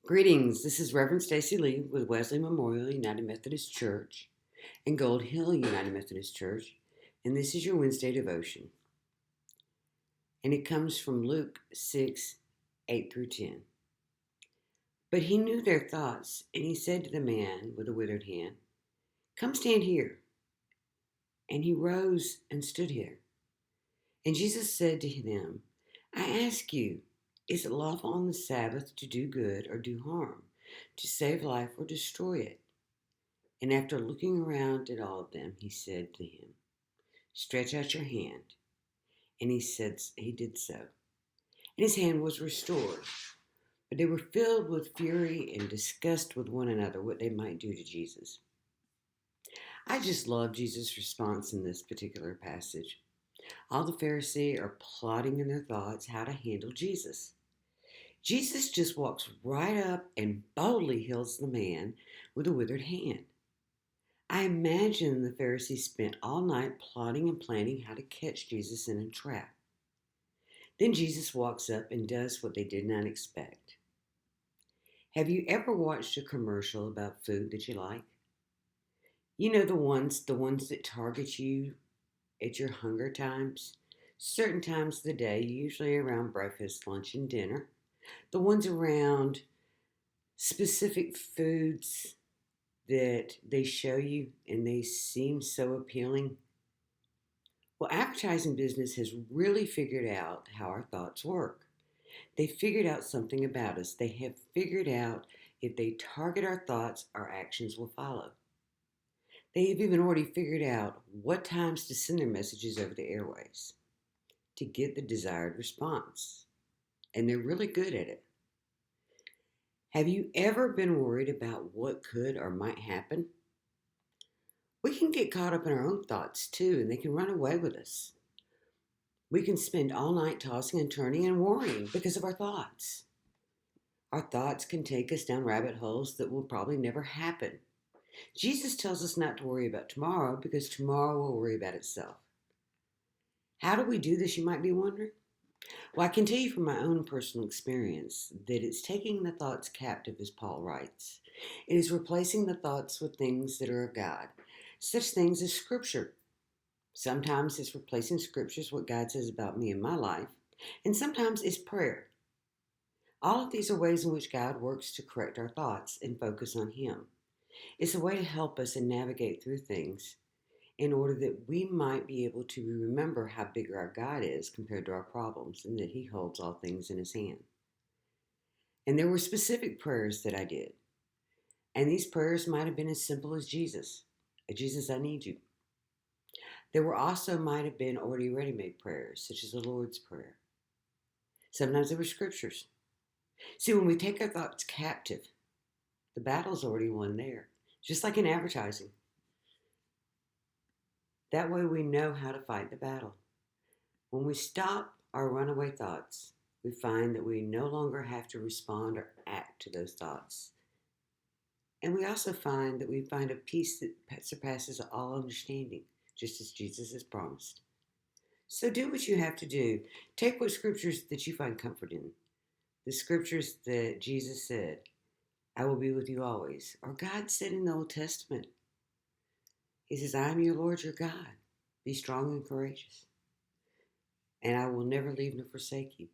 Greetings. This is Reverend Stacy Lee with Wesley Memorial United Methodist Church and Gold Hill United Methodist Church, and this is your Wednesday devotion. And it comes from Luke 6:8 through 10. But he knew their thoughts, and he said to the man with the withered hand, "Come stand here." And he rose and stood here. And Jesus said to them, "I ask you, is it lawful on the Sabbath to do good or do harm, to save life or destroy it?" And after looking around at all of them, he said to him, "Stretch out your hand." And he did so. And his hand was restored. But they were filled with fury and discussed with one another what they might do to Jesus. I just love Jesus' response in this particular passage. All the Pharisees are plotting in their thoughts how to handle Jesus. Jesus just walks right up and boldly heals the man with a withered hand. I imagine the Pharisees spent all night plotting and planning how to catch Jesus in a trap. Then Jesus walks up and does what they did not expect. Have you ever watched a commercial about food that you like? You know the ones that target you at your hunger times, certain times of the day, usually around breakfast, lunch, and dinner. The ones around specific foods that they show you and they seem so appealing. Well, advertising business has really figured out how our thoughts work. They figured out something about us. They have figured out if they target our thoughts, our actions will follow. They have even already figured out what times to send their messages over the airways to get the desired response. And they're really good at it. Have you ever been worried about what could or might happen? We can get caught up in our own thoughts too, and they can run away with us. We can spend all night tossing and turning and worrying because of our thoughts. Our thoughts can take us down rabbit holes that will probably never happen. Jesus tells us not to worry about tomorrow because tomorrow will worry about itself. How do we do this, you might be wondering? Well, I can tell you from my own personal experience that it's taking the thoughts captive, as Paul writes. It is replacing the thoughts with things that are of God, such things as Scripture. Sometimes it's replacing Scriptures, what God says about me and my life, and sometimes it's prayer. All of these are ways in which God works to correct our thoughts and focus on Him. It's a way to help us and navigate through things in order that we might be able to remember how big our God is compared to our problems and that He holds all things in His hand. And there were specific prayers that I did. And these prayers might have been as simple as Jesus. Jesus, I need you. There were also might have been already ready-made prayers, such as the Lord's Prayer. Sometimes there were scriptures. See, when we take our thoughts captive, the battle's already won there, just like in advertising. That way we know how to fight the battle. When we stop our runaway thoughts, we find that we no longer have to respond or act to those thoughts. And we also find that we find a peace that surpasses all understanding, just as Jesus has promised. So do what you have to do. Take what scriptures that you find comfort in. The scriptures that Jesus said, "I will be with you always," or God said in the Old Testament. He says, "I am your Lord, your God. Be strong and courageous, and I will never leave nor forsake you."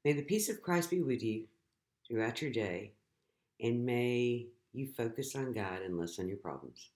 May the peace of Christ be with you throughout your day, and may you focus on God and less on your problems.